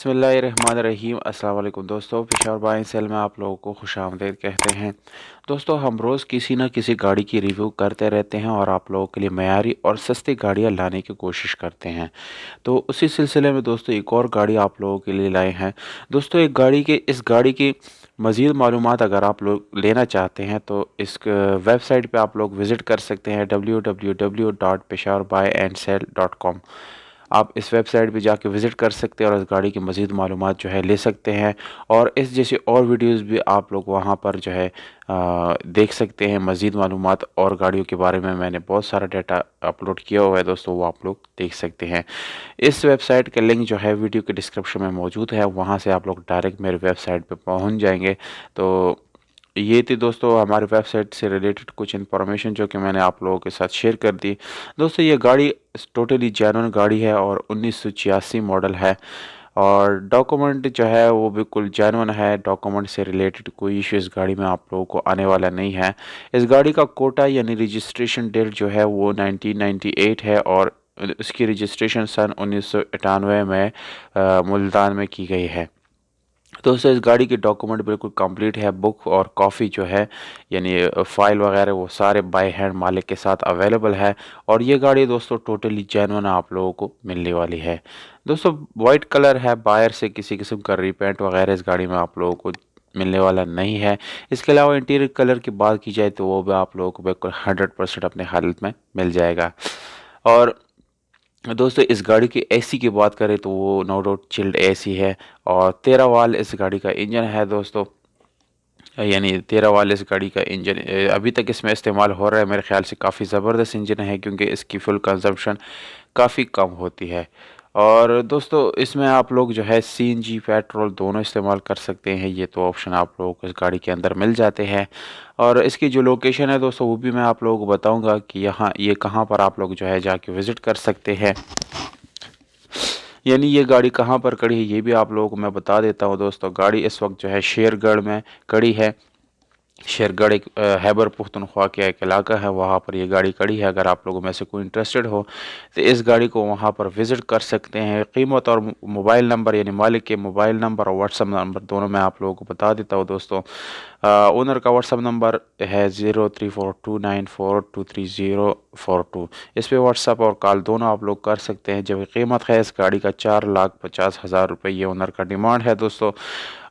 बिस्मिल्लाहिर्रहमानिर्रहीम। अस्सलाम वालेकुम दोस्तों, पेशावर बाइंग सेल में आप लोगों को खुशामदीद कहते हैं। दोस्तों, हम रोज़ किसी न किसी गाड़ी की रिव्यू करते रहते हैं और आप लोगों के लिए मयारी और सस्ती गाड़ियाँ लाने की कोशिश करते हैं। तो उसी सिलसिले में दोस्तों एक और गाड़ी आप लोगों के लिए लाए हैं। दोस्तों इस गाड़ी की मज़ीद मालूमात अगर आप लोग लेना चाहते हैं तो इस वेबसाइट पे आप लोग विज़िट कर सकते हैं www.peshawarbuyandsell.com। आप इस वेबसाइट पे जाके विज़िट कर सकते हैं और इस गाड़ी की मज़ीद मालूमात जो है ले सकते हैं। और इस जैसी और वीडियोज़ भी आप लोग वहाँ पर जो है देख सकते हैं। मज़ीद मालूमात और गाड़ियों के बारे में मैंने बहुत सारा डाटा अपलोड किया हुआ है दोस्तों, वो आप लोग देख सकते हैं। इस वेबसाइट का लिंक जो है वीडियो के डिस्क्रिप्शन में मौजूद है, वहाँ से आप लोग डायरेक्ट मेरे वेबसाइट पे पहुँच जाएंगे। तो ये थी दोस्तों हमारी वेबसाइट से रिलेटेड कुछ इन्फॉर्मेशन जो कि मैंने आप लोगों के साथ शेयर कर दी। दोस्तों ये गाड़ी टोटली जेन्युइन गाड़ी है और 1986 मॉडल है और डॉक्यूमेंट जो है वो बिल्कुल जेन्युइन है। डॉक्यूमेंट से रिलेटेड कोई इशू इस गाड़ी में आप लोगों को आने वाला नहीं है। इस गाड़ी का कोटा यानी रजिस्ट्रेशन डेट जो है वो 1998 है और उसकी रजिस्ट्रेशन सन 1991 में मुल्तान में की गई है। दोस्तों इस गाड़ी की डॉक्यूमेंट बिल्कुल कंप्लीट है। बुक और कॉपी जो है यानी फ़ाइल वगैरह वो सारे बाय हैंड मालिक के साथ अवेलेबल है और ये गाड़ी दोस्तों टोटली जेन्युइन आप लोगों को मिलने वाली है। दोस्तों वाइट कलर है, बाहर से किसी किस्म का रीपेंट वगैरह इस गाड़ी में आप लोगों को मिलने वाला नहीं है। इसके अलावा इंटीरियर कलर की बात की जाए तो वो भी आप लोगों को बिल्कुल 100% अपने हालत में मिल जाएगा। और दोस्तों इस गाड़ी की एसी की बात करें तो वो नो डाउट चिल्ड एसी है और 13 वाल इस गाड़ी का इंजन है दोस्तों। यानी 13 वाल इस गाड़ी का इंजन अभी तक इसमें इस्तेमाल हो रहा है। मेरे ख्याल से काफ़ी ज़बरदस्त इंजन है क्योंकि इसकी फुल कंजम्पशन काफ़ी कम होती है। और दोस्तों इसमें आप लोग जो है सीएनजी पेट्रोल दोनों इस्तेमाल कर सकते हैं। ये तो ऑप्शन आप लोगों को इस गाड़ी के अंदर मिल जाते हैं। और इसकी जो लोकेशन है दोस्तों वो भी मैं आप लोगों को बताऊंगा कि यहाँ ये कहाँ पर आप लोग जो है जाके विज़िट कर सकते हैं। यानी ये गाड़ी कहाँ पर खड़ी है ये भी आप लोगों को मैं बता देता हूँ दोस्तों। गाड़ी इस वक्त जो है शेरगढ़ में खड़ी है। शेरगढ़ एक खैबर पुख्तनख्वा का एक इलाका है, वहाँ पर ये गाड़ी खड़ी है। अगर आप लोगों में से कोई इंटरेस्टेड हो तो इस गाड़ी को वहाँ पर विज़िट कर सकते हैं। कीमत और मोबाइल नंबर यानी मालिक के मोबाइल नंबर और व्हाट्सअप नंबर दोनों मैं आप लोगों को बता देता हूँ दोस्तों। ओनर का व्हाट्सअप नंबर है 034294230042। इस पे व्हाट्सअप और कॉल दोनों आप लोग कर सकते हैं। जब कीमत है इस गाड़ी का 4,50,000 रुपये ये ओनर का डिमांड है दोस्तों।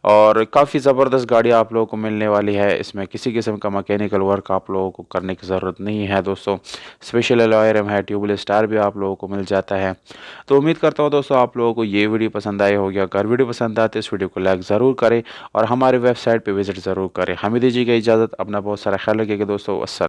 और काफ़ी ज़बरदस्त गाड़ी आप लोगों को मिलने वाली है। इसमें किसी किस्म का मैकेनिकल वर्क आप लोगों को करने की ज़रूरत नहीं है दोस्तों। स्पेशल अलॉय रिम है, ट्यूबलेस टायर भी आप लोगों को मिल जाता है। तो उम्मीद करता हूँ दोस्तों आप लोगों को ये वीडियो पसंद आई होगी। अगर वीडियो पसंद आते इस वीडियो को लाइक ज़रूर करें और हमारे वेबसाइट पर विज़िट ज़रूर करें। हमें दीजिएगा इजाज़त, अपना बहुत सारा ख्याल रखिएगा दोस्तों। अस्सलाम।